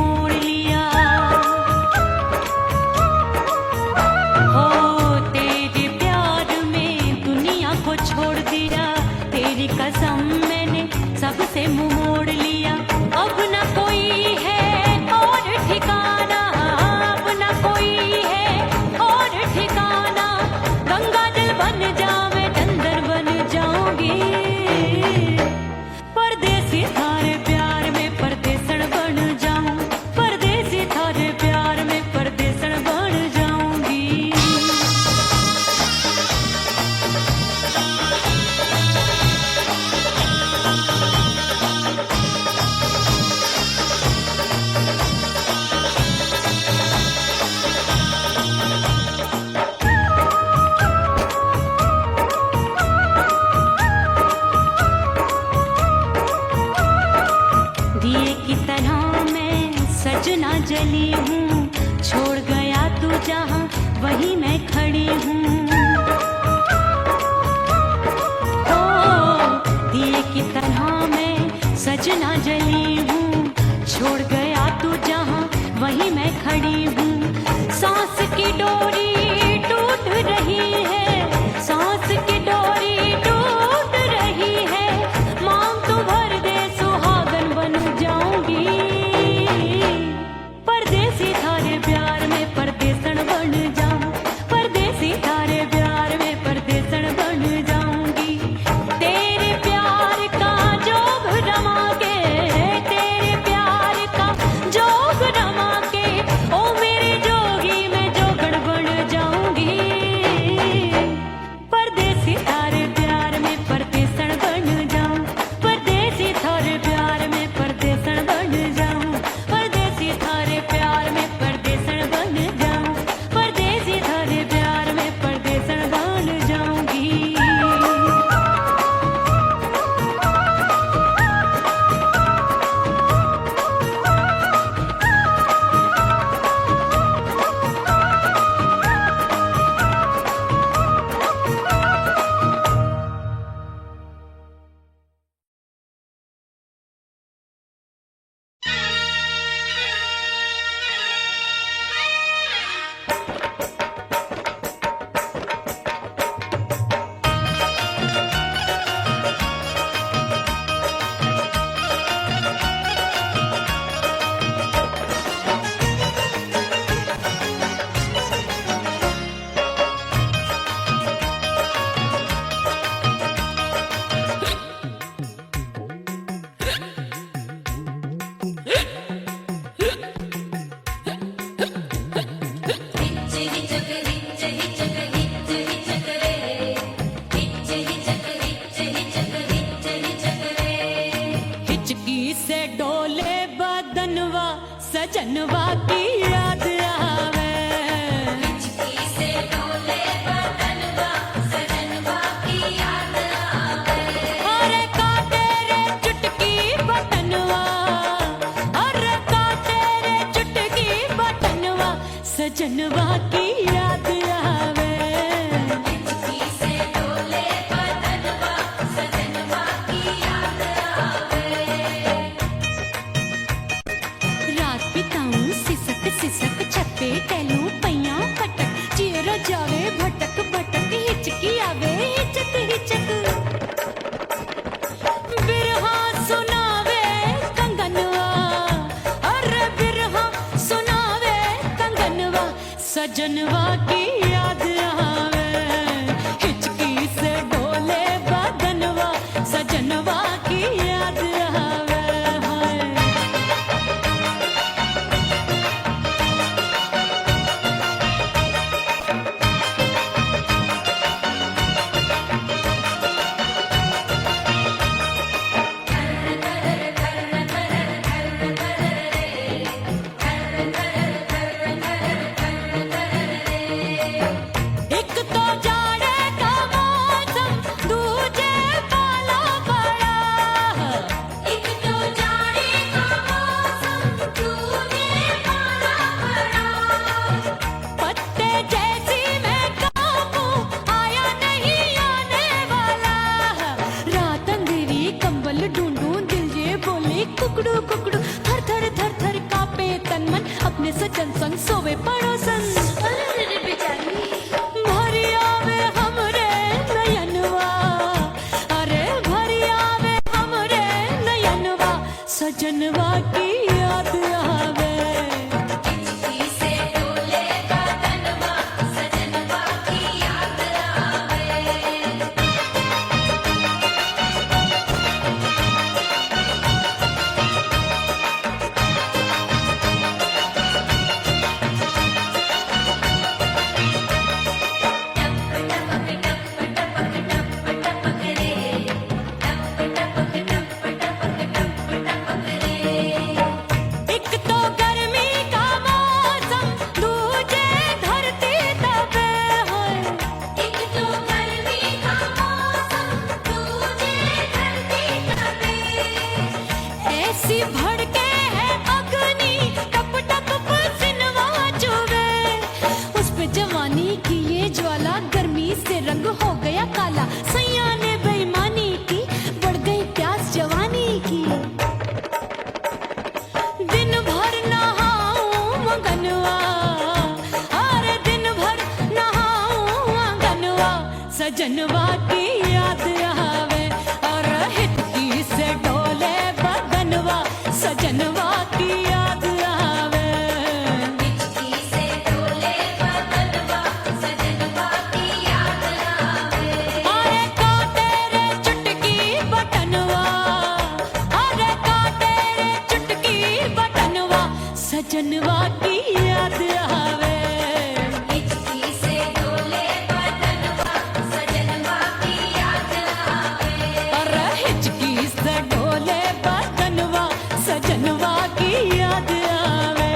मोड़ लिया। हो तेरे प्यार में दुनिया को छोड़ दिया, तेरी कसम मैंने सबसे मुंह मोड़ लिया। अब न कोई है और ठिकाना, अब न कोई है और ठिकाना। गंगा जल बन जावे चंदन बन जाऊंगी, परदेसी थारे प्यार में परदेसन बन जाऊं, परदेसी थारे प्यार में परदेसन बन जाऊंगी। दिए की तरह मैं सजना जली हूँ, छोड़ गया तू जहाँ वहीं मैं खड़ी हूँ। ओ दिए की तरह मैं सजना जली हूँ, छोड़ गया तू जहाँ वहीं मैं खड़ी हूँ। सांस की डोरी टूट रही है, सांस की डोरी टूट रही है। मांग तू भर दे सुहागन बन जाऊंगी, परदेसी थारे प्यार में परदेसन बन जाऊं, परदेसी थारे प्यार में परदेसन बन जाऊंगी। तेरे प्यार का जोग रमा के, तेरे प्यार का जोग रमा के, ओ मेरे जोगी मैं जोगड़ बन जाऊंगी, परदेसी थारे प्यार में परदेसन बन जाऊं, परदेसी थारे प्यार में परदेसन बन जाऊं, परदेसी थारे प्यार में परदेसन बन जाऊं, परदेसी थारे प्यार में परदेसन बन जाऊंगी। हिचकी से डोले बदनवा सजनवा की याद आवे, हिचकी से डोले बदनवा सजनवा की याद आवे। अरे का तेरे चुटकी बटनवा, अरे का तेरे चुटकी बटनवा सजनवा की याद आवे। हिचकी से डोले बदनवा सजनवा की याद आवे। रात बिताऊं सिसक सिसक छत पे टहलूं पैया पटक, चेहरा जावे भटक भटक, हिचकी आवे हिचक हिचक। बिरहा सुनावे कंगनवा, अरे बिरहा सुनावे कंगनवा सजनवा की याद आवे। हिचकी से डोले बदनवा सजनवा की याद आवे। हाय अपने सजन संग सोवे पड़ोसन। भरी आवे हमरे नयनवा, अरे भरी आवे हमरे नयनवा, सजनवा की याद आवे। हिचकी से डोले बदनवा, सजनवा की याद आवे। एक तो गर्मी का मौसम, दूजे धरती तपे होए। एक तो गर्मी का मौसम, दूजे धरती तपे। ऐसी भड़के है अग्नि, टप टप पसीनवा चुभे। उस पे जवानी की ये ज्वाला, गर्मी से रंग हो गया काला। सैया ने बेईमानी की, बढ़ गई प्यास जवानी की। दिन भर नहाऊं मगनवा, अरे दिन भर नहाऊं आंगनवा, सजनवा की याद आवे। और हिचकी से डोले बदनवा, सजनवा की याद आवे। हिचकी से डोले बदनवा, सजनवा की याद आवे। अरे का तेरे चुटकी बटनवा, अरे का तेरे चुटकी बटनवा, सजनवा की याद आवे। हिचकी से डोले बदनवा, सजनवा की याद आवे। अरे हिचकी से डोले बदनवा, सजनवा की याद आवे।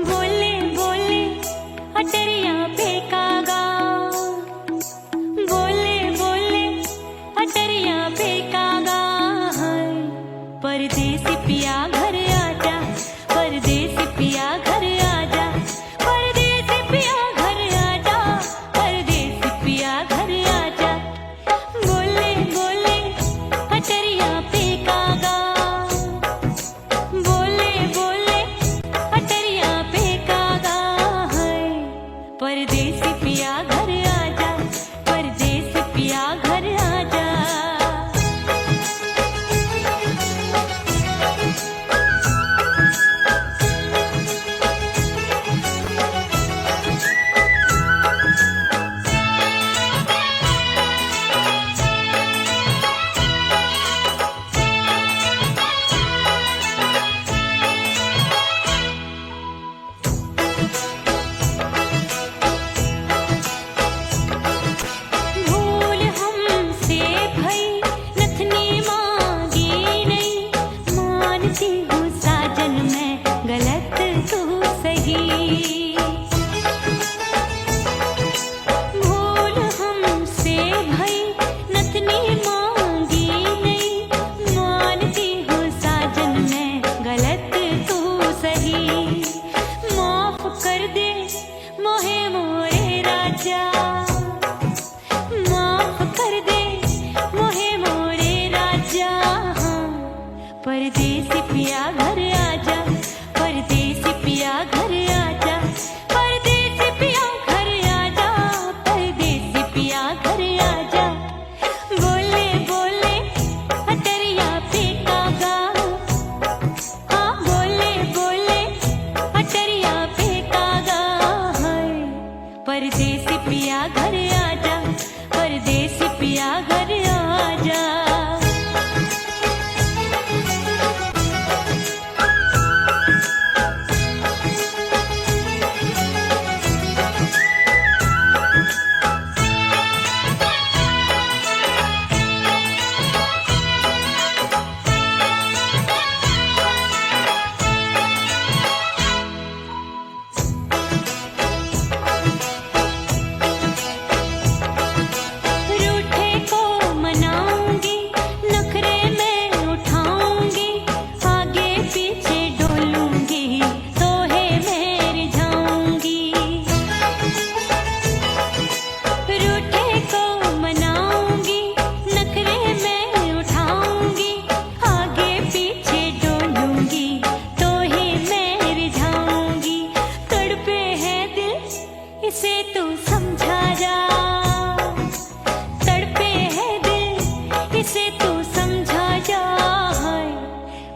बोले बोले अटरिया फेंकागा, बोले बोले अटरिया फेंकागा। परदेसी पिया घर आजा, परदेसी पिया घर आजा, परदेसी पिया घर आजा, परदेसी पिया घर आजा। बोले बोले अटरिया फेंकागा, बोले बोले अटरिया फेंकागा। परदेसी पिया घर आजा, परदेसी पिया घर आजा। भूल हमसे भई नथनी मांगी नहीं, मानती हूँ साजन मैं गलत तू सही। भूल हमसे भई नथनी मांगी नहीं, मानती हूँ साजन मैं गलत तू सही। माफ कर दे मोहे मोरे राजा, माफ कर दे मोहे मोरे राजा। परदेसी पिया घर आजा, परदेसी पिया घर आजा, परदेसी पिया घर आजा, परदेसी पिया घर आजा। बोले बोले अटरिया फेंकागा, हाँ बोले बोले अटरिया फेंकागा। परदेसी पिया घर आजा, परदेसी पिया घर आजा।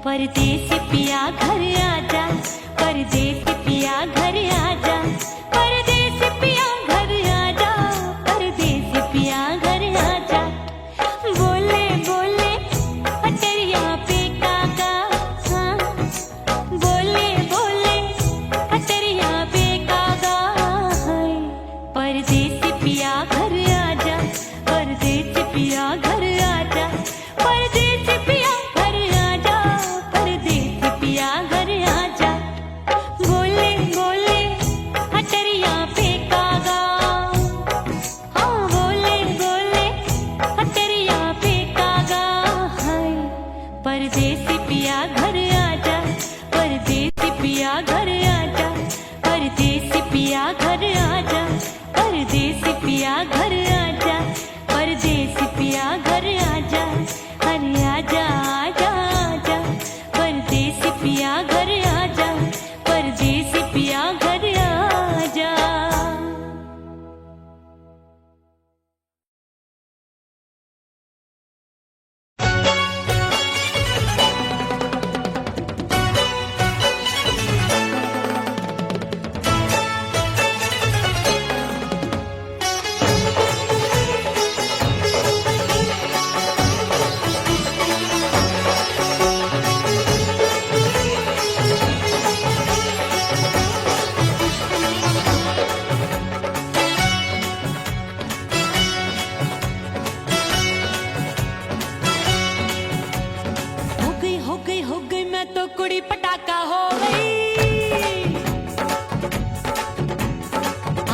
परदेसी पिया घर आजा, परदेसी पिया घर आजा, परदेसी पिया घर आजा, परदेसी पिया घर आजा। बोले बोले अटरिया पे कागा, हाँ बोले बोले अटरिया पे कागा, हाय परदेसी पिया घर आजा, परदेसी पिया घर आजा, परदेसी पिया घर आजा, परदेसी पिया घर आजा। बोले बोले अटरिया पे कागा, हाँ बोले बोले अटरिया पे कागा, हाय परदेसी पिया घर आजा, परदेसी पिया घर आजा, परदेसी पिया घर आजा, परदेसी पिया घर आजा, परदेसी पिया घर आजा, अरे आजा आजा आजा, परदेसी पिया घर आजा, परदेसी पिया घर आजा। हो गई मैं तो कुड़ी पटाखा हो गई,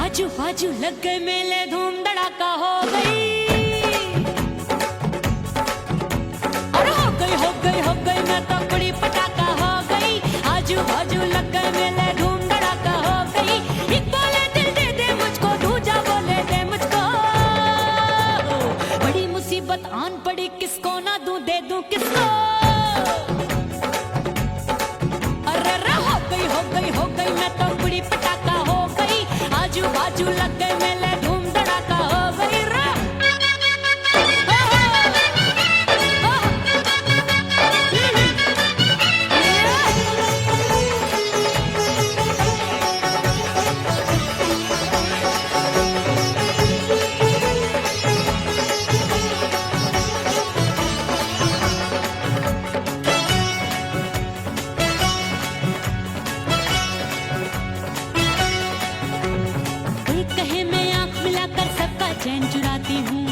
आजू बाजू लग गए मेले धूम धड़ाका हो गई, और हो गई मैं तो कुड़ी पटाखा हो गई, आजू बाजू लग गए मेले धूम धड़ाका हो गई। एक बोले दिल दे दे मुझको, दूजा बोले दे मुझको, बड़ी मुसीबत आन पड़ी किसको ना दूं दे दूं किसको। हो गई मैं तो कुड़ी पटाखा हो गई, आजू बाजू लग गए मेले धूम धड़ाका हो गई रे। एक कहे मैं आंख मिलाकर सबका चैन चुराती हूँ,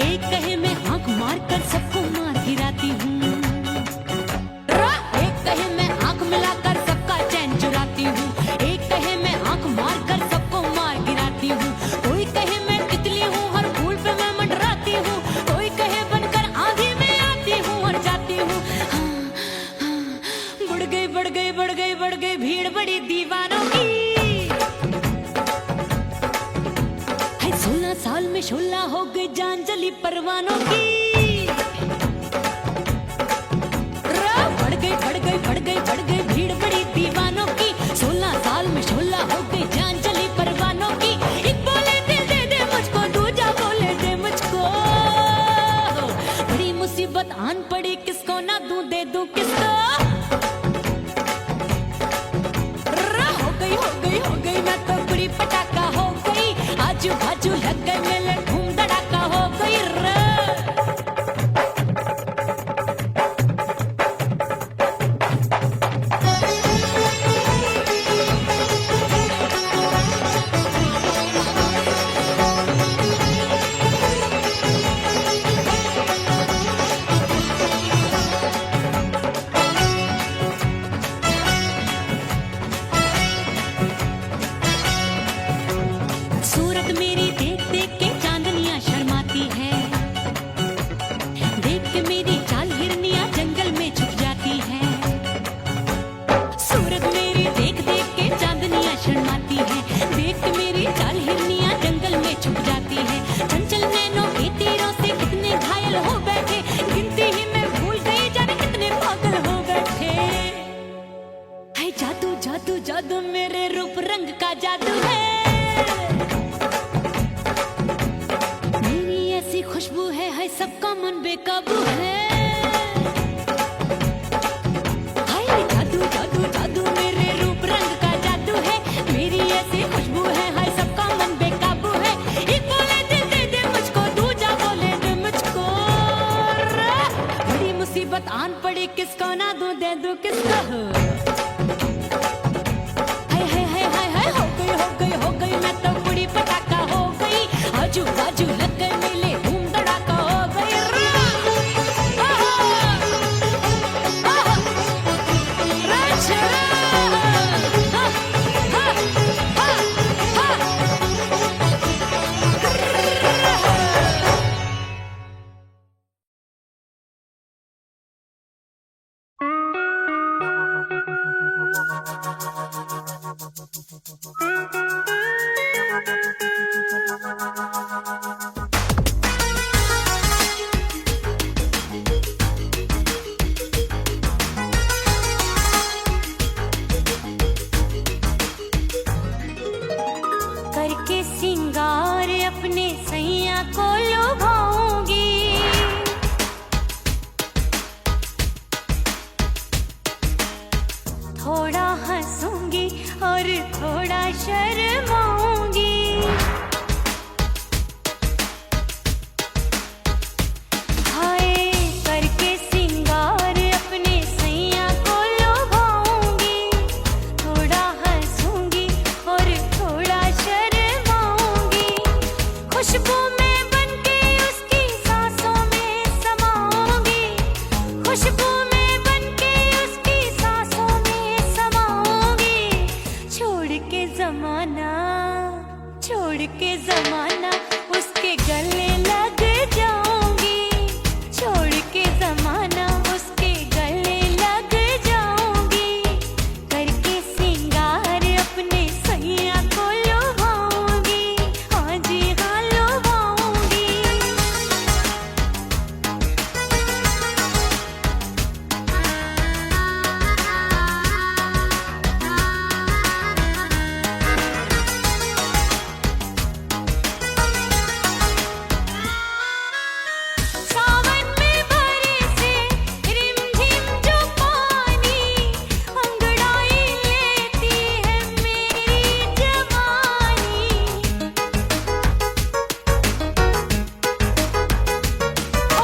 एक कहे मैं आंख मारकर सबको मार गिराती हूँ, एक कहे मैं आंख मिलाकर सबका चैन चुराती हूँ, एक कहे मैं आंख मारकर सबको मार गिराती हूँ, कोई कहे मैं तितली हूँ हर फूल पे मैं मंडराती हूँ, कोई कहे बनकर आंधी में आती हूँ और जाती हूँ। बढ़ गई भीड़ बड़ी दीवानों की, 16 साल में शोला हो गई जान जली परवानों की। बढ़ गई भीड़ बड़ी दीवानों की, 16 साल में शोला हो गई जान जली परवानों की। एक बोले दिल दे दे मुझको, दूजा बोले दे मुझको, बड़ी मुसीबत आन पड़ी किसको ना दूं दे दूं किसको। हो गई मैं तो कुड़ी पटाखा हो गई, आजू बाजू लग गए मेले धूम धड़ाका हो गई रे। सूरत मेरी देख देख के चांदनियां शर्माती है, देख के मेरी चाल हिरनियां जंगल में छुप जाती है। सूरत मेरी देख देख के चांदनियां शर्माती है, देख के मेरी चाल हिरनियां जंगल में छुप जाती है। चंचल नैनों के तीरों से कितने घायल हो बैठे, गिनती ही मैं भूल गई जाने कितने पागल हो बैठे। है जादू जादू जादू मेरे रूप रंग का जादू है, खुशबू है सबका मन बेकाबू है। मुसीबत आन पड़ी किसको ना दूं दे दूं किसको हाय हाय हाय हाय हाय हो गई मैं तो बुढ़ी पटाखा हो गई आजू बाजू लग गए मेले धूम धड़ाका हो गई करके सिंगार अपने सैया को लुभाऊंगी थोड़ा हंसूंगी और थोड़ा शर्माऊंगी हाय करके सिंगार अपने सैया को लुभाऊंगी थोड़ा हंसूंगी और थोड़ा शर्माऊंगी खुशबू में बनके उसकी सांसों में समाऊंगी खुशबू में बनके उसकी सांसों में समाऊंगी छोड़ के जमाना उसके गले लग जाऊंगी छोड़ के जमाना उसके गले लग जाऊंगी करके सिंगार अपने सैया को लुभाऊंगी हाँ जी हाँ लुभाऊंगी सावन में बरसे रिमझिम जो पानी अंगड़ाई लेती है मेरी जवानी ओ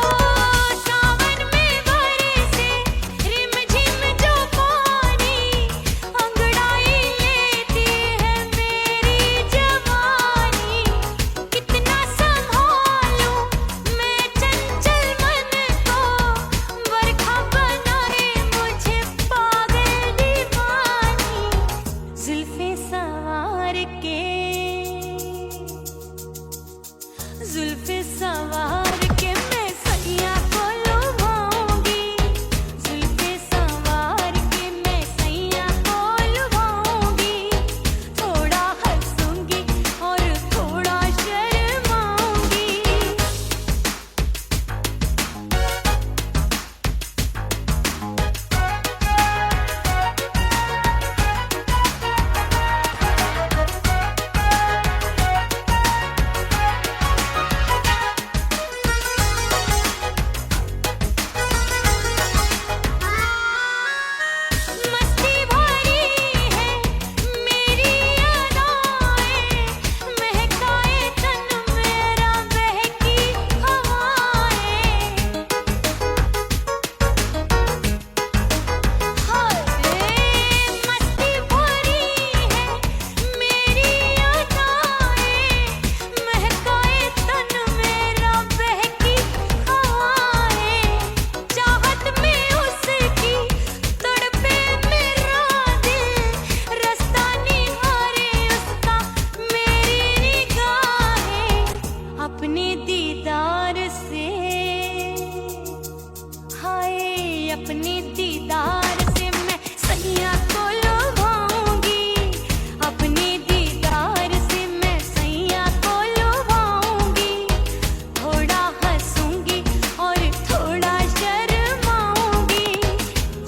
सावन में बरसे रिमझिम जो पानी अंगड़ाई लेती है मेरी जवानी कितना संभालूं मैं चंचल मन को बरखा बनाए मुझे पागल दीवानी जुल्फे सवार के मैं सैया को लुभाऊंगी जुल्फे सवार के मैं सैया को लुभाऊंगी थोड़ा हंसूंगी और थोड़ा शर्माऊंगी मस्ती भरी है मेरी अदाएं महकाए तन मेरा बहकी हवाएं हाय मस्ती भरी है मेरी अदाएं महकाए तन मेरा बहकी हवाएं चाहत में उसकी तड़पे मेरा दिल रास्ता निहारे उसका मेरी निगाहें अपने दीदार से हाय अपने दीदार से मैं सैया को लुभाऊंगी अपने दीदार से मैं सैया को लुभाऊंगी थोड़ा हंसूंगी और थोड़ा शर्माऊंगी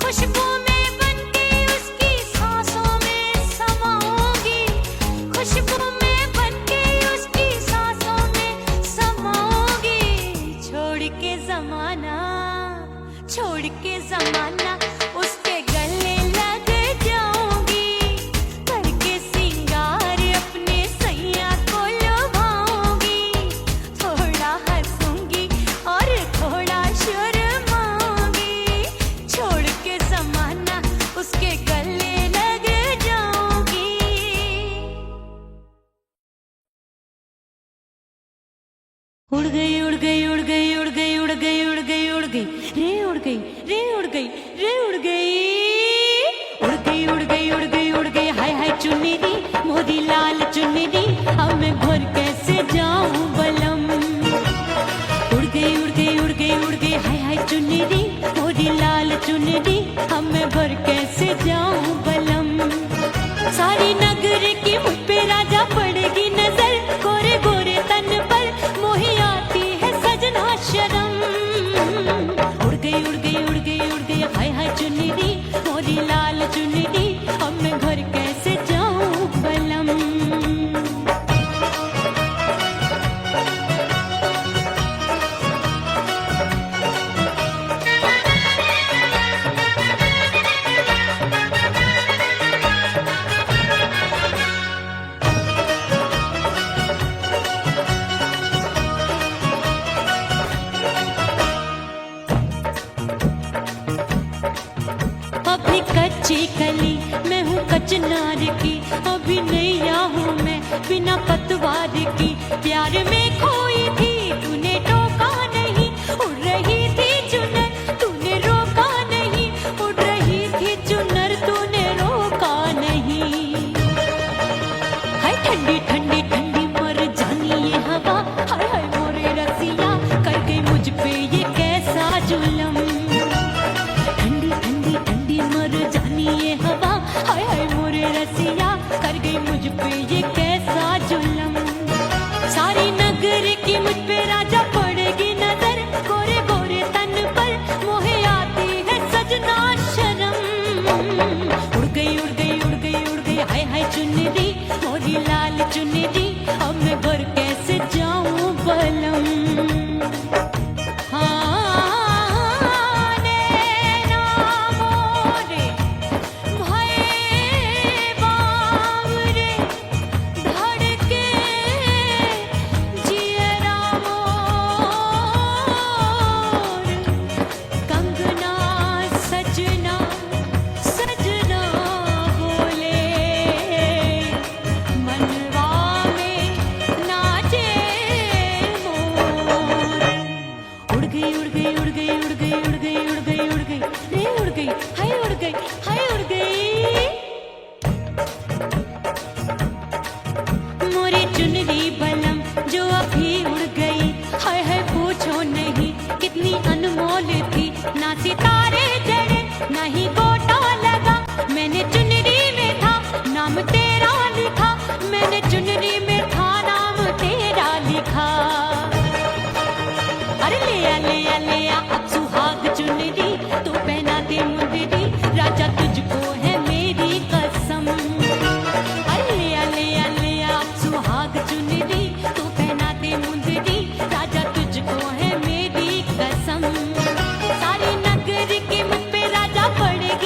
खुशबू में बनके उसकी सांसों में समाऊंगी खुशबू में बनके उसकी सांसों में समाऊंगी छोड़ के जमाना उसके गले लग जाऊंगी करके सिंगार अपने सैया को लुभाऊंगी थोड़ा हंसूंगी और थोड़ा शर्माऊंगी उड़ गई उड़ गई उड़ गई उड़ गई उड़ गई उड़ गई उड़ गई रे उड़ गई रे उड़ गई रे उड़ गई उड़ गई उड़ गई उड़ गई उड़ गई हाय हाय चुन्नी दी मोदी लाल चुन्नी दी अब मैं घर कैसे जाऊं बलम उड़ गई उड़ गई उड़ गई उड़ गई हाय हाय चुन्नी दी मोदी लाल चुन्नी दी अब मैं घर कैसे जाऊं बलम सारी नगर की मुझ पे राजा पड़ेगी नजर गोरे गोरे तन पर मोही आती है सजना शर्म उड़ गई उड़ गई उड़ गई उड़ गई हाय हाय चुन्नी दी मोरी लाल चुन्नी दी अब मैं घर कैसे जाऊं बलम अभी कच्ची कली मैं हूँ कचनार की अभी नैया हूँ मैं बिना पतवार की प्यार में खोई थी तूने टोका नहीं उड़ रही थी चुनर तूने रोका नहीं उड़ रही थी चुनर तूने रोका नहीं हाय ठंडी ठंडी ठंडी मर जानी ये हवा हाय हाय मोरे रसिया कर गई मुझ पे ये कैसा जुलम ठंडी ठंडी ठंडी मर जानी ये हवा हाय हाय मोरे रसिया कर गई मुझ पे ये कैसा जुलम सारी नगर की मुझ पे राजा पड़ेगी नजर गोरे गोरे तन पर मोहे आती है सजना शर्म उड़ गई उड़ गई उड़ गई उड़ गई हाय हाय चुन्नी दी मोरी लाल चुन्नी दी अब मैं घर कैसे जाऊं बलम चुनरी बलम जो अभी उड़ गई हाय हाय पूछो नहीं कितनी अनमोल थी ना सितारे जड़े ना ही गोटा लगा मैंने चुनरी में था नाम तेरा लिखा मैंने चुनरी में था नाम तेरा लिखा अरे ले आ अब सुहाग चुनरी तू पहना दे मुंदरी राजा तुझको है मेरी कसम अरे ले आ सुहाग चुनरी तू पहना दे मुंदरी राजा तुझको है मेरी कसम सारी नगर की मुझ पे राजा पड़ेगी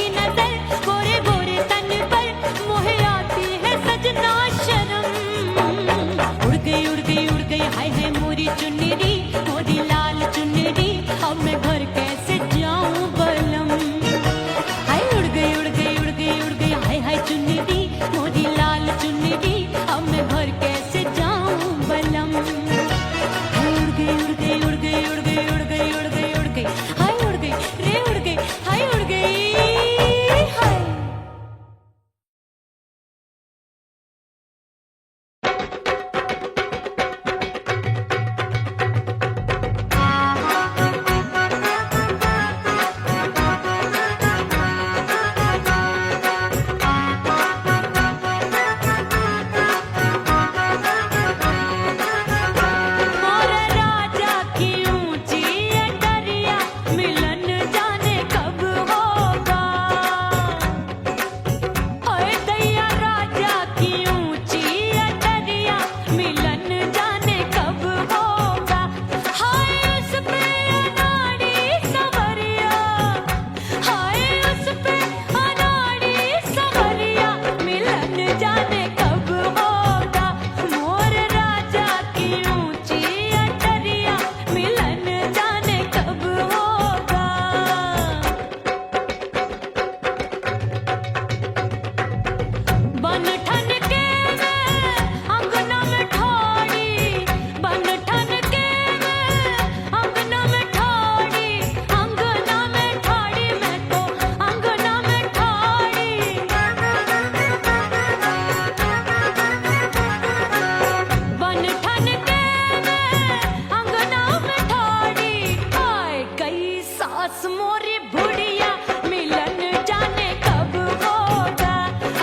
मोरी बुढ़िया मिलन जाने कब होगा।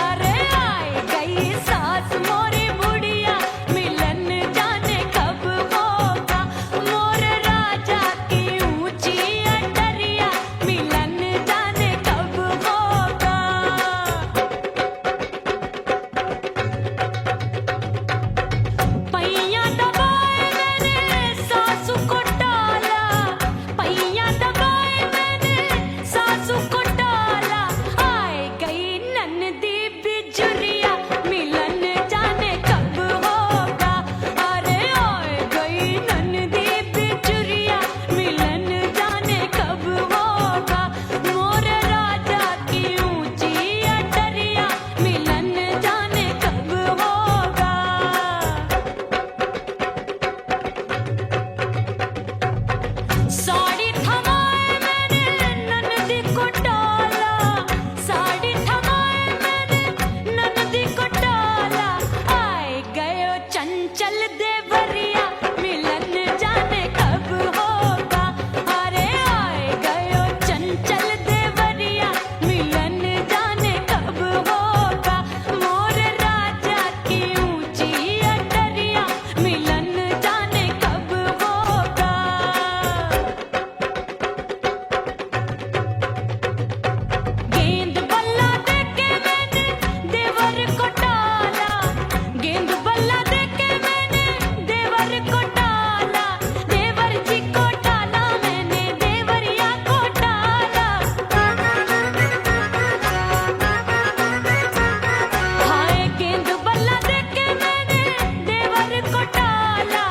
अरे आए गई सास मोरी बुढ़िया मिलन जाने कब होगा। मोर राजा की ऊंची अटरिया मिलन जाने कब होगा। पैया दबाए मैंने सासू को टाला, पैया दबाए मैंने सासू को टाला। आए गई ननदी बिजुरिया मिलन जाने कब होगा। अरे आए गई ननदी बिजुरिया मिलन जाने कब होगा। मोर राजा की ऊंची अटरिया मिलन जाने कब होगा। साड़ी थमाए मैंने ननदी को डाला, साड़ी थमाए मैंने ननदी को डाला। आए गयो चंचल देवरिया मिलन जाने कब होगा। अरे आए गयो चंचल देवरिया मिलन जाने कब होगा। मोर राजा की ऊंची अटरिया मिलन जाने कब होगा। गेंद बल्ला देके मैंने देवर को टाला, गेंद बल्ला देके मैंने देवर को टाला। देवर जी को टाला मैंने देवरिया को टाला। हाय गेंद बल्ला देके मैंने देवर को टाला।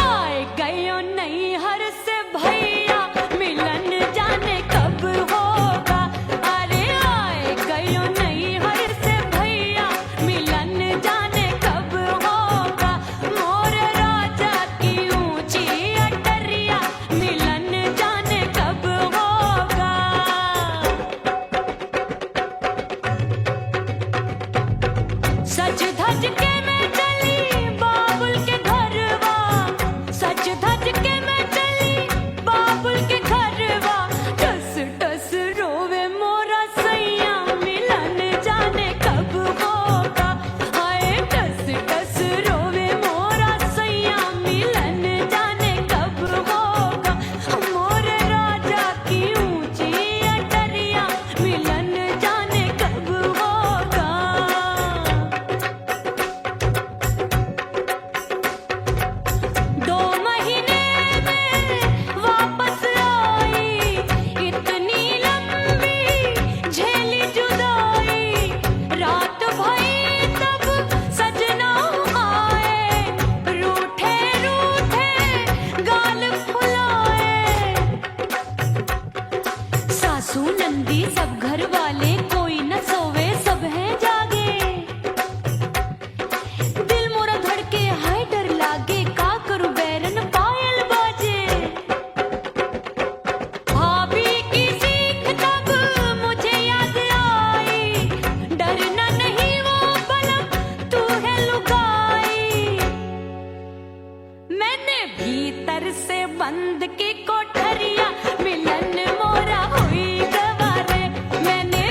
आए गयो नैहर से भैया मिलन जाने कब होगा। अरे आए गयो नैहर से भैया मिलन जाने कब होगा। मोर राजा की ऊंची अटरिया मिलन जाने कब होगा। सज धज के मैं चली बाबुल के घरवा, सज धज के मैं चली बाबुल के घरवा। टस टस रोवे मोरा सैया मिलन जाने कब होगा। हाय टस टस रोवे मोरा सैया मिलन जाने कब होगा। मोर राजा की ऊंची अटरिया मिलन जाने कब होगा। 2 महीने में वापस आई, इतनी लंबी झेली जुदाई। रात भई तब सजना आए, रूठे रूठे गाल फुलाए। सासू नंदी सब घर वाले कोई न सोवे सब हैं जागे। दिल मोरा धड़के हाय डर लागे का करूं बैरन पायल बाजे। भाभी की सीख तब मुझे याद आई, डरना नहीं वो बलम तू है लुगाई। मैंने भीतर से बंद की कोठरिया मिलन मोरा हुई गवारे। मैंने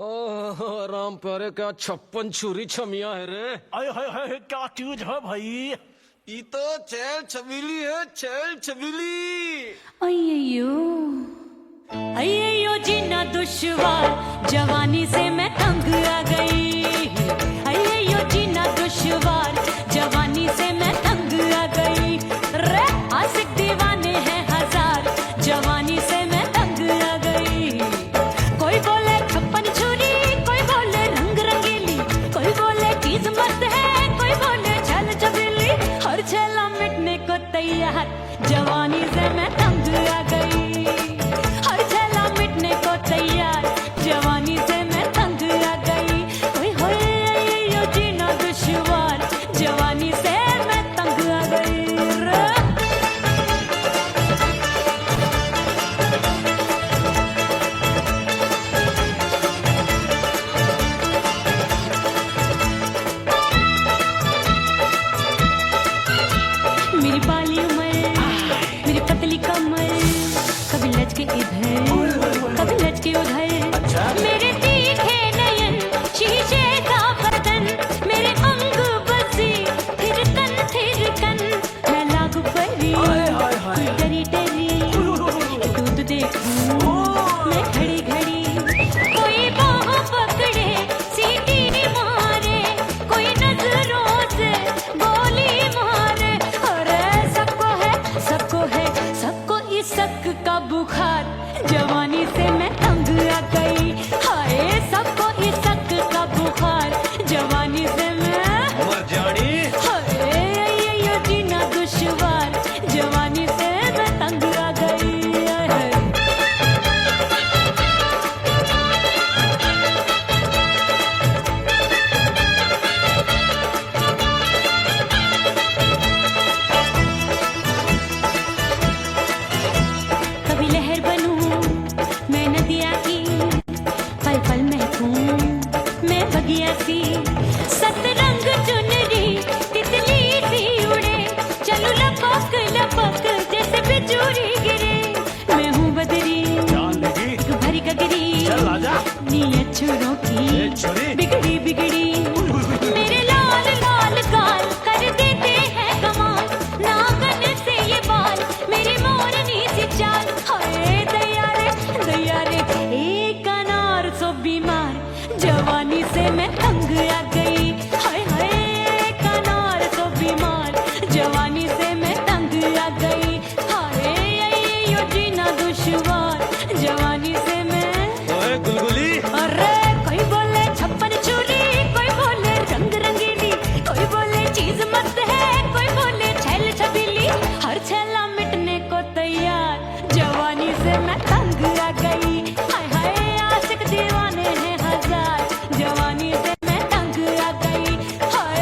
ओह राम प्यारे, क्या 56 छुरी छमिया है रे। आय हाय हाय, क्या चीज है भाई? ये तो चैल छबीली है, चैल छबीली। अय्यो अय्यो जीना दुश्वार, जवानी से मैं तंग आ गई। अय्यो जीना दुश्वार, जवानी से मैं तंग आ गई। रे आशिक दीवाने हैं हजार, जवानी से मैं तंग आ गई। कोई बोले 56 छुरी, कोई बोले रंग रंगीली, कोई बोले चीज मस्त है, कोई बोले छल छबीली। हर छेला मिटने को तैयार, जवानी से मैं तंग आ गई। हर छेला मिटने को तैयार, जवानी से मैं तंग आ गई। ओए होए यो जीना दुश्वार, जवानी से मैं तंग आ गई। मेरी बाली उम्र, मेरी पतली कमर, कभी लचके इधर, कभी लचके उधर। मेरे तीखे नयन, शीशे का बदन, मेरे अंग बसी थिरकन। मैं लागू परी, डरी डरी, दूध देखूं मैं घड़ी घड़ी। कोई बाहों पकड़े, सीटी मारे, कोई नजरों से गोली मारे। अरे सबको इसक का बुखार, जवानी से मैं तंग आ गई। हाय सबको इसक का बुखार, जवानी से मैं मर जानी। हाय यो जीना दुश्वार, जवानी से मैं तंग आ गई। कभी लहर बनूं मैं नदिया की, पल पल महकूं मैं बगिया सी। सतरंग चुनरी तितली सी उड़े, चलूं लपक लपक जैसे बिजुरी गिरे। मैं हूँ बदरी, जान लगी। एक भरी गगरी, चल आजा। नीयत छुरों ए की छुरी। बिगड़ी बिगड़ी। मेरे लाल लाल गाल कर देते हैं कमाल, नागन से ये बाल, मेरी मोरनी सी चाल। हाय दैया रे एक अनार सो बीमार, जवानी से मैं तंग आ गई। हाय हाय एक अनार सो बीमार, जवानी से मैं तंग आ गई। हाय यो जीना दुश्वार, जवानी से मैं। ओए गुलगुली, अरे कोई बोले 56 छुरी, कोई बोले रंग रंगीली, कोई बोले चीज मस्त है, कोई बोले छल छबीली। हर छेला मिटने को तैयार, जवानी से मैं तंग आ गई। हाय हाय आशिक दीवाने हैं हजार, जवानी से मैं तंग आ गई। हाय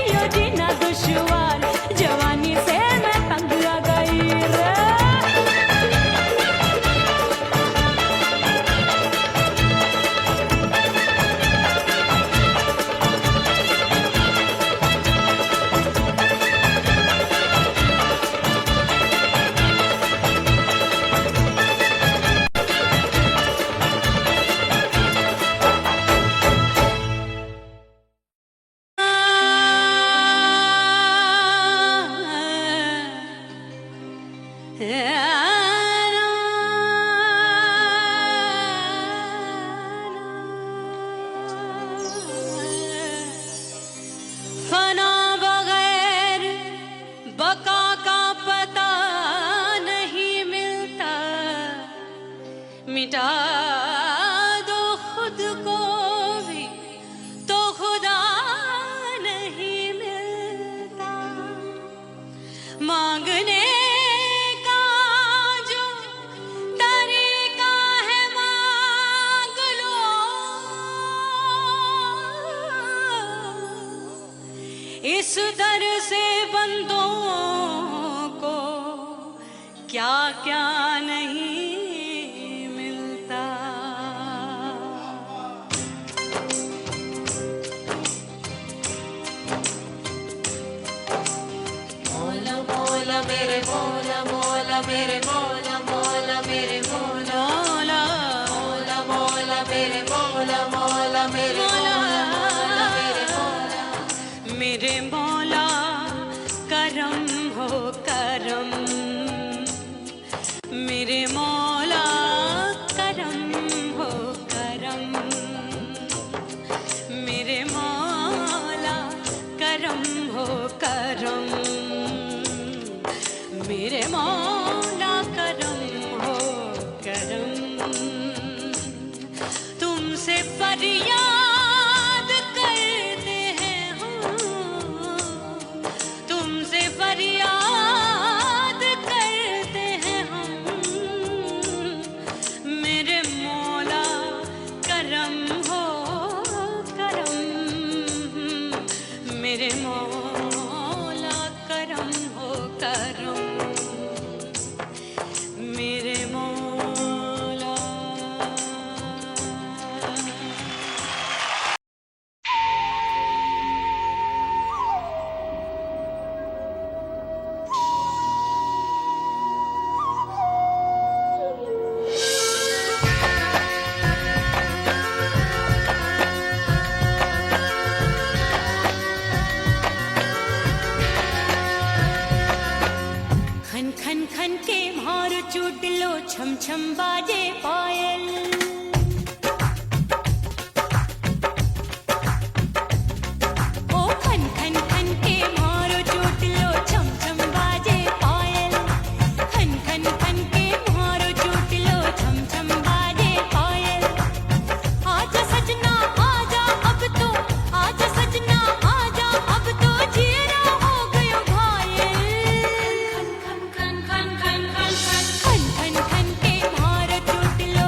यो जीना दुश्वार, जवानी से मैं तंग आ गई रे। फना बगैर बका का पता नहीं मिलता, मिटा दो खुद को भी तो खुदा नहीं मिलता। मांगने का जो तरीका है मांग लो, इस दर से बंदों को क्या क्या नहीं मिलता। मोला मोला मेरे मोला मोला मेरे मोला मोला मेरे मोला मोला मोला मेरे मोला मौला मौला मेरे मौला मेरे मौला मेरे मौला करम हो करम मेरे मौला करम हो करम मेरे मौला करम हो करम मेरे मौला करम हो करम तुमसे फरियाद करते हैं हम तुमसे फरियाद करते हैं हम मेरे मौला करम हो करम मेरे मौला करम हो करम मेरे मौला खन खन खन के मार चूट लो छम छम बाजे पायल ओ खन खन खन के मार चूट लो छम छम बाजे पायल खन खन खन के मार चूट लो छम छम बाजे पायल आजा सजना आजा अब तो आजा सजना आजा अब तो जीरा हो गयो घायल खन खन खन खन खन खन खन खन के मार चूट लो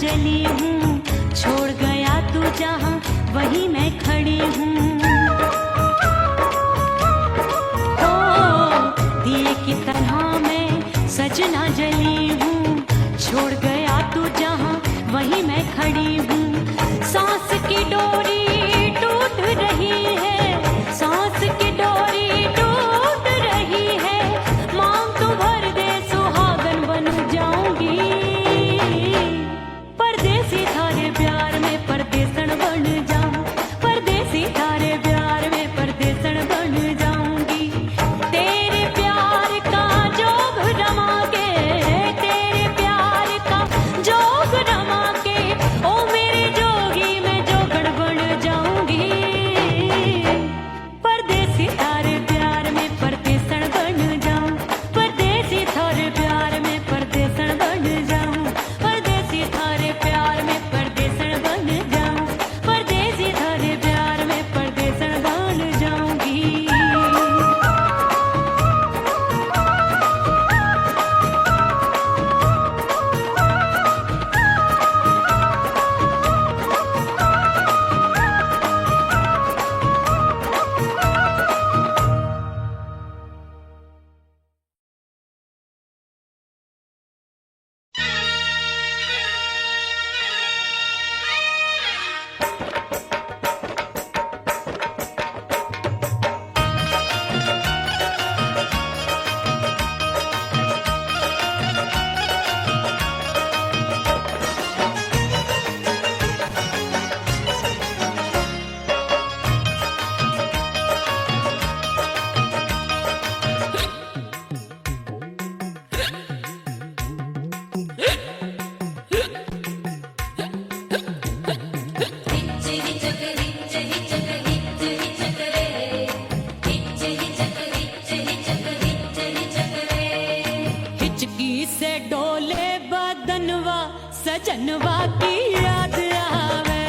जली हूँ, छोड़ गया तू जहाँ वहीं मैं खड़ी हूँ। ओ दिए की तरह मैं सजना जली हूँ, छोड़ गया तू जहाँ वहीं मैं खड़ी हूँ। सांस की डोरी टूट रही है, सांस की डोरी टूट रही है, मांग तू भर दे सुहागन बन जाऊंगी। परदेसी थारे प्यार में परदेसन बन जाऊं, परदेसी थारे प्यार में परदेसन बन जाऊंगी। तेरे प्यार का जोग रमा के, तेरे प्यार का जोग रमा के, ओ मेरे जोगी मैं जोगड़ बन जाऊंगी। परदेसी थारे प्यार में परदेसन बन जाऊं, परदेसी थारे प्यार में परदेसन बन जाऊं, परदेसी थारे प्यार में परदेसन बन जाऊं, परदेसी थारे प्यार में परदेसन बन जाऊंगी। हिचकी से डोले बदनवा सजनवा की याद आवे,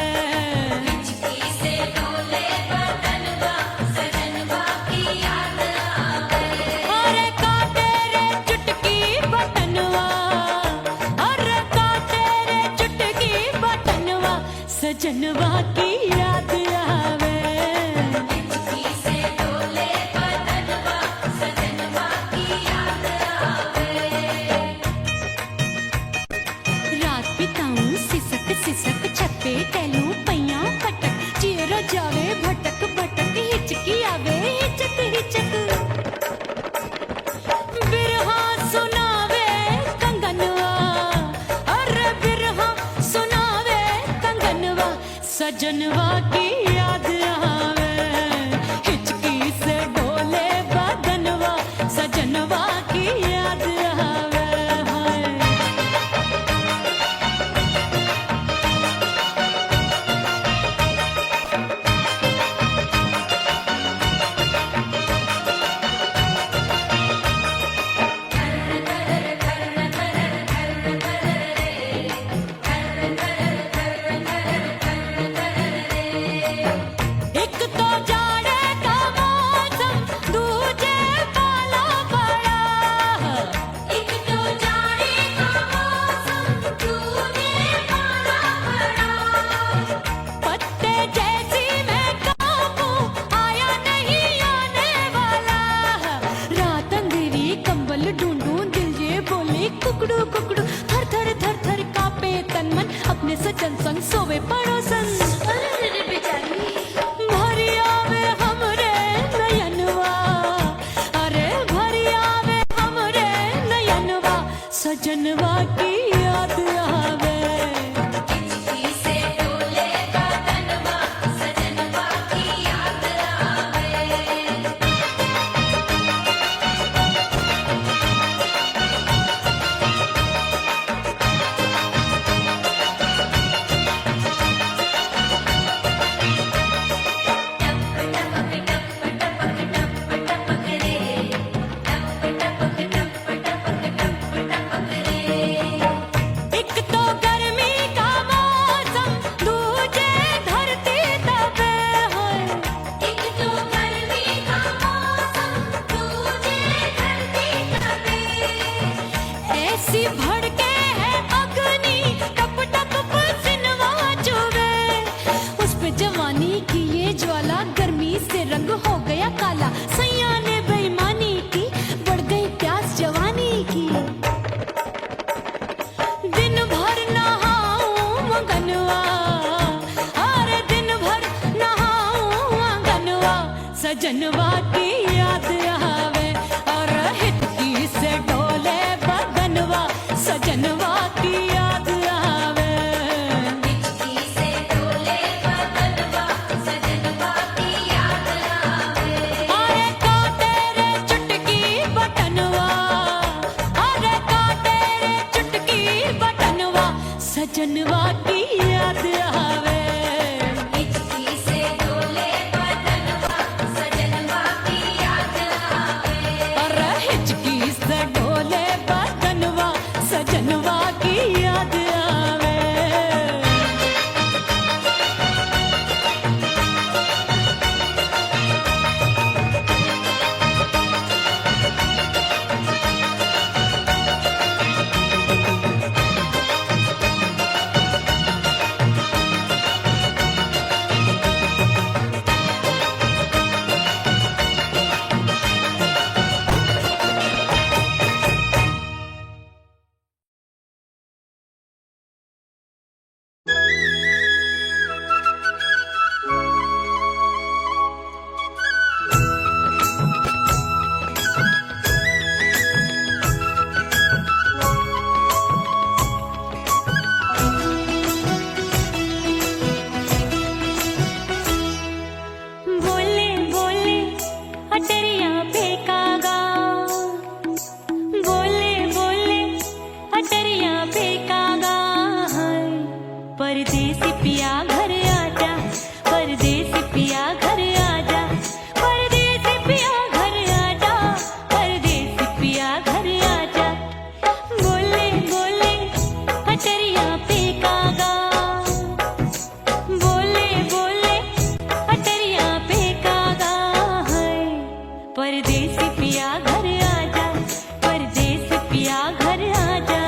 हिचकी से डोले बदनवा सजनवा की याद आवे। अरे काटे रे चुटकी बटनवा, अरे काटे रे चुटकी बटनवा सजनवा की याद आवे। हिचकी से डोले बदनवा सजनवा की याद आवे। रात बिताऊं सिसक सिसक छत पे टहलूं पैया पटक, चेहरा जावे भटक भटक, हिचकी आवे हिचक हिचक। बिरहा सुनावे कंगनवा, अरे बिरहा सुनावे कंगनवा सजनवा की याद आवे। हिचकी से डोले बदनवा सजनवा की याद आवे। हाय एक तो जाड़े का मौसम, दूजे पाला पड़ा, एक तो जाड़े का मौसम, दूजे पाला पड़ा। पत्ते जैसी मैं कांपूं, आया नहीं आने वाला, रात अंधेरी कंबल ढूंढूं, दिल ये बोले कुकड़ू कुकड़ू, थर थर थर थर कांपे तन मन, अपने सजन संग सोवे पड़ोसन। भरी आवे जवानी की ये ज्वाला गर्मी से रंग हो गया काला। सैया ने बेईमानी की, बढ़ गई प्यास जवानी की। दिन भर नहाऊं आंगनवा, अरे दिन भर नहाऊं आंगनवा। सजनवा की याद आवे और हिचकी से डोले बदनवा। सजनवा की याद आवे, हिचकी से डोले बदनवा, सजनवा की याद आवे। अरे का तेरे चुटकी बटनवा, अरे का तेरे चुटकी बटनवा। सजनवा की याद आवे, हिचकी से डोले बदनवा, सजनवा की याद आवे। अरे हिचकी से डोले बदनवा। सजनवा की याद आवे। बोले बोले अटरिया पे कागा, बोले बोले अटरिया पे कागा। हाय परदेसी पिया घर आजा, परदेसी पिया घर आजा। परदेसी पिया घर आजा, परदेसी पिया घर आजा। बोले बोले अटरिया पे कागा, बोले बोले अटरिया पे कागा। है परदेसी पिया घर आजा, परदेसी पिया घर आजा।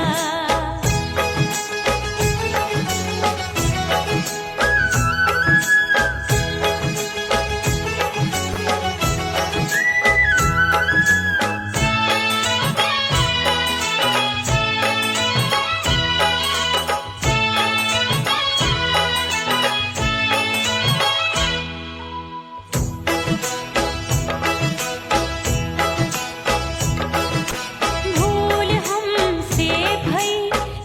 भूल हमसे भई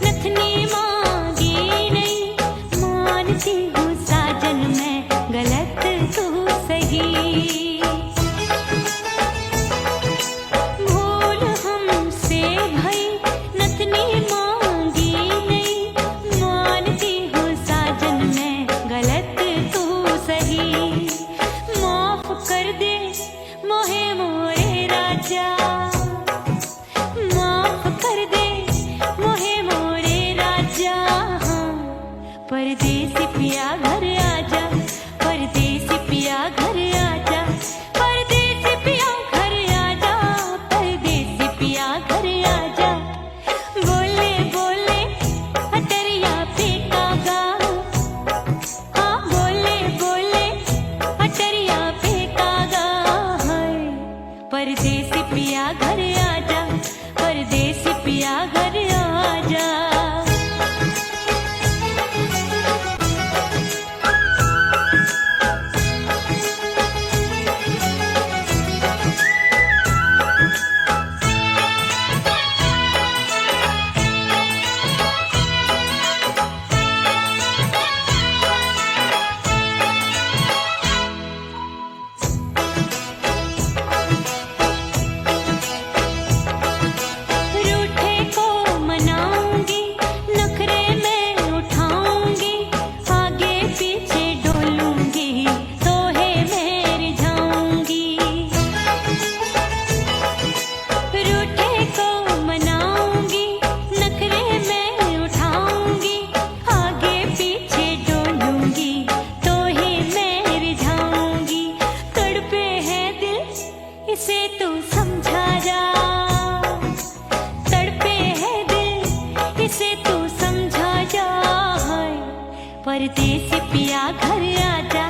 नथनी मांगी नहीं, मानती हूँ साजन मैं गलत तू सही। भूल हमसे भई नथनी मांगी नहीं, मानती हूँ साजन मैं गलत तू सही। माफ कर दे मोहे मोरे राजा, माफ कर दे मोहे मोरे राजा। हाँ परदेसी पिया घर आजा, परदेसी पिया घर आजा। परदेसी पिया घर आजा, परदेसी पिया घर आजा। बोले बोले अटरिया पे कागा, हाँ बोले बोले अटरिया पे कागा। है परदेसी पिया घर आजा, परदेसी पिया घर आजा। रूठे को मनाऊंगी, नखरे में उठाऊंगी। आगे पीछे डोलूंगी, तोहे में रिझाऊंगी। रूठे को मनाऊंगी, नखरे में उठाऊंगी। आगे पीछे डोलूंगी, तोहे में रिझाऊंगी। तड़पे है दिल इसे तू समझा जा, तड़पे है दिल इसे तू समझा जा। है परदेसी पिया घर आजा,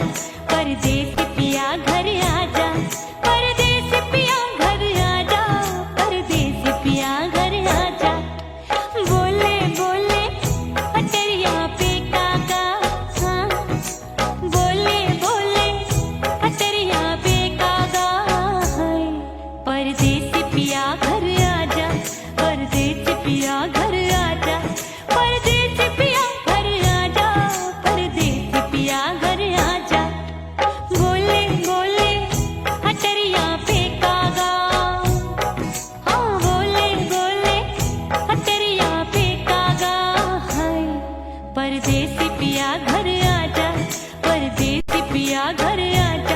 पिया घर आजा,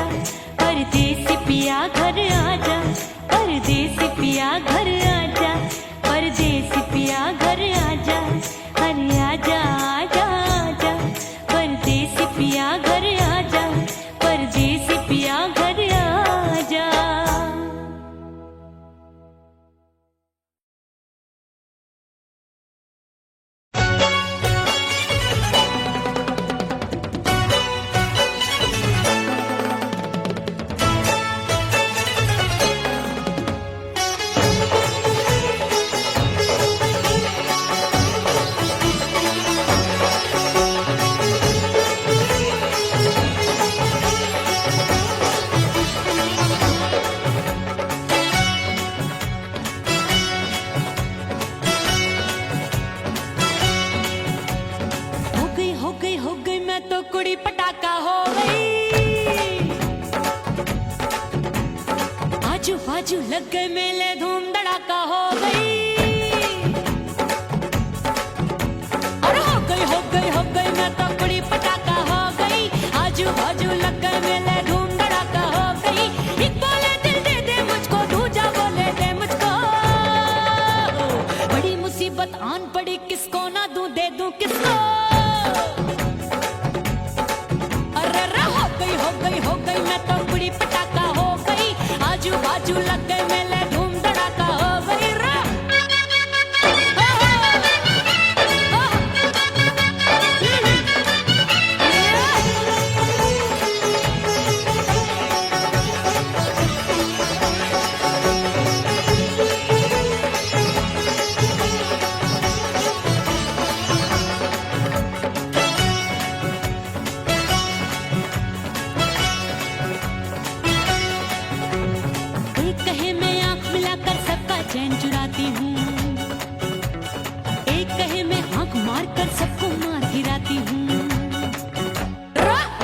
परदेसी पिया घर आजा, परदेसी पिया घर आजा, परदेसी पिया घर आजा, अरे आजा आजा आजा, परदेसी पिया घर आजा, परदेसी पिया घर आजा। हो गई मैं तो कुड़ी पटाखा हो गई, आजू बाजू लग गए मेले धूम धड़ाका हो गई, अरे हो गई मैं तो कुड़ी पटाखा हो गई, आजू बाजू लग गए मेले धूम धड़ाका हो गई। एक बोले दिल दे दे मुझको, दूजा बोले दे मुझको, बड़ी मुसीबत आन पड़ी, किसको ना दूं दे दूं किसको। हो गई मैं तो कुड़ी पटाखा हो गई, आजू बाजू लग गए मेले धूम धड़ाका हो गई रा। चैन चुराती हूँ, एक कहे मैं आंख मार कर सबको मार गिराती हूँ,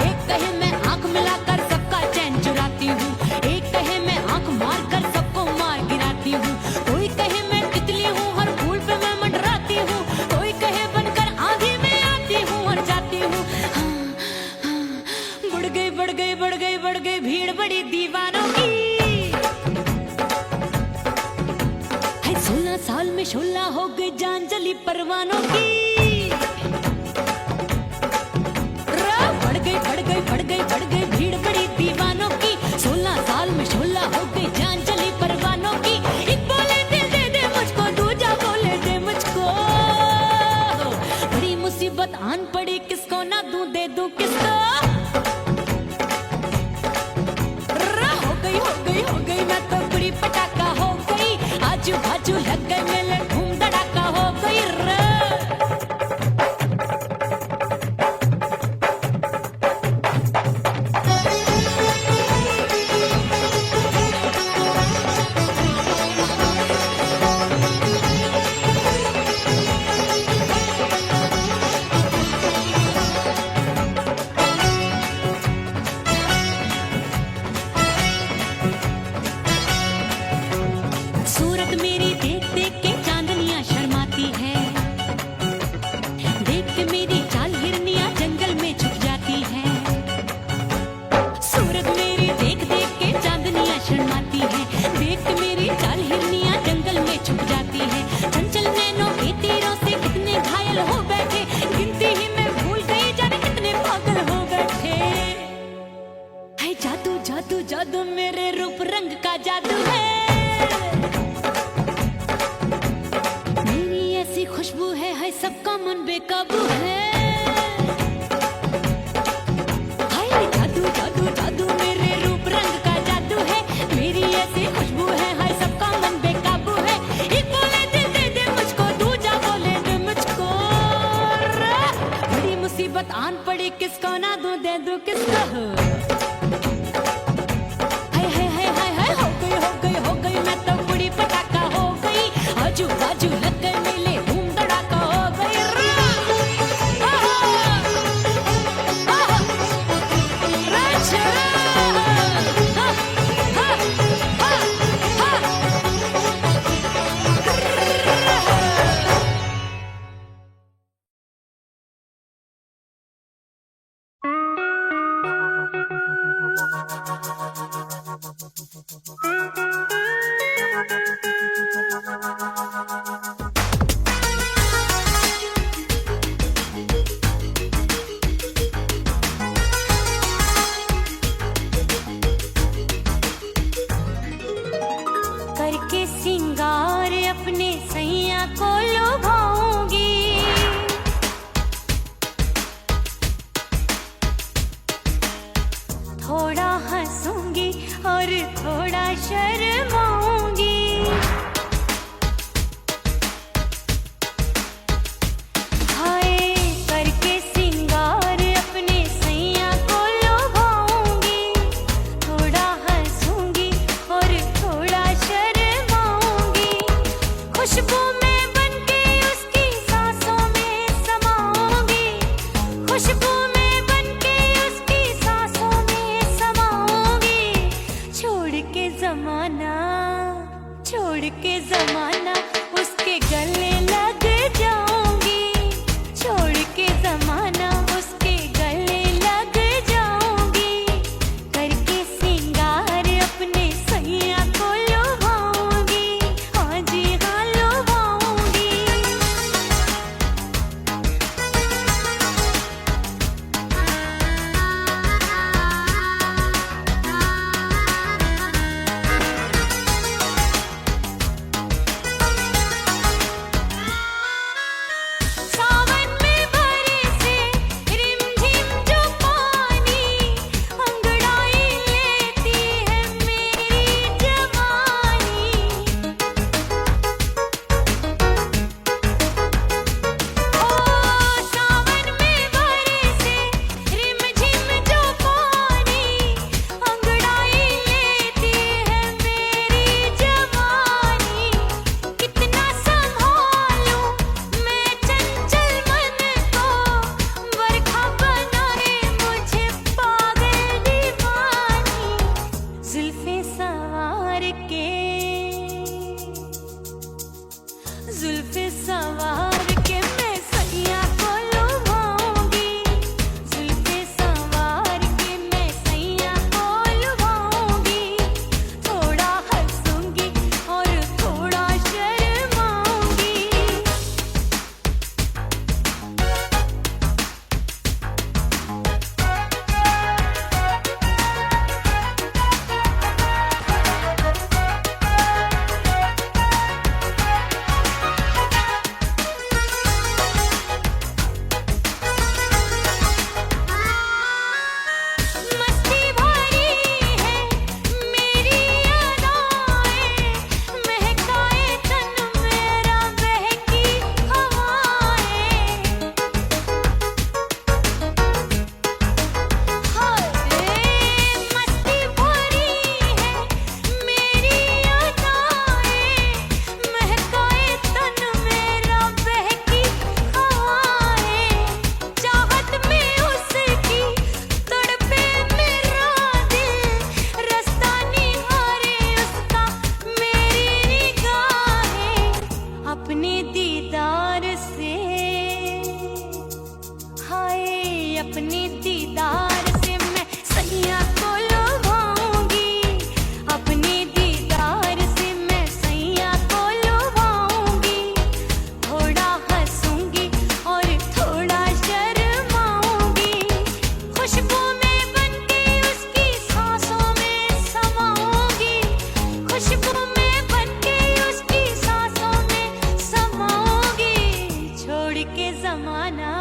एक कहे मैं आंख मिलाकर सबका चैन चुराती हूँ, एक कहे मैं आंख मार कर सबको मार गिराती हूँ, कोई कहे मैं तितली हूँ हर फूल पे मैं मंडराती हूँ, कोई कहे बनकर आंधी में आती हूँ और जाती हूँ। बढ़ गई भीड़ बड़ी दीवानों की, 16 साल में शोला हो गई जान जली परवानों की। बढ़ गई भीड़ बड़ी दीवानों की, 16 साल में शोला हो गई जान जली परवानों की। एक बोले दिल दे दे मुझको, दूजा बोले दे मुझको, बड़ी मुसीबत आन पड़ी, किसको ना दूं दे दूं किसको। हो गई मैं तो कुड़ी पटाखा हो गई, आजू बाजू लग गए मेले धूम धड़ाका हो गई रे। जादू मेरे रूप रंग का जादू है, मेरी ऐसी खुशबू है सबका मन बेकाबू है। हाय जादू जादू जादू मेरे रूप रंग का जादू है, मेरी ऐसी खुशबू है सबका मन बेकाबू है। एक बोले दिल दे दे मुझको, दूजा बोले दे मुझको, बड़ी मुसीबत आन पड़ी, किसको ना दूं दे दूं किसको। हो गई मैं तो कुड़ी पटाखा हो गई, आजू बाजू लग गए मेले धूम धड़ाका हो गई। थोड़ा हंसूंगी और थोड़ा शर्माऊंगी। हाय करके सिंगार अपने सैया को लुभाऊंगी। थोड़ा हंसूंगी और थोड़ा शर्माऊंगी। खुशबू में बनके उसकी सांसों में समाऊंगी। खुशबू में बनके उसकी सांसों में समाऊंगी। छोड़ के जमाना उसके गले लग जाऊंगी। छोड़ के जमाना उसके गले लग जाऊंगी। करके सिंगार अपने सैया को लुभाऊंगी। हाँ जी हाँ लुभाऊंगी। सावन में बरसे रिमझिम जो पानी, अंगड़ाई लेती है मेरी जवानी। ओ सावन में बरसे रिमझिम जो पानी, अंगड़ाई लेती है मेरी जवानी। कितना संभालूं मैं चंचल मन को, बरखा बनाए मुझे पागल दीवानी। जुल्फे सवार के मैं सैया को लुभाऊंगी। जुल्फे सवार के मैं सैया को लुभाऊंगी। थोड़ा हंसूंगी और थोड़ा शर्माऊंगी। मस्ती भरी है मेरी अदाएं, महकाए तन मेरा बहकी हवाएं। हाय मस्ती भरी है मेरी अदाएं, महकाए तन मेरा बहकी हवाएं। चाहत में उसकी तड़पे मेरा दिल, रास्ता निहारे उसका मेरी निगाहें। अपने दीदार से हाय अपने दीदार से मैं सैया को लुभाऊंगी। अपने दीदार से मैं सैया को लुभाऊंगी। थोड़ा हंसूंगी और थोड़ा शर्माऊंगी। खुशबू में बनके उसकी सांसों में समाऊंगी। खुशबू में बनके उसकी सांसों में समाऊंगी। छोड़ के जमाना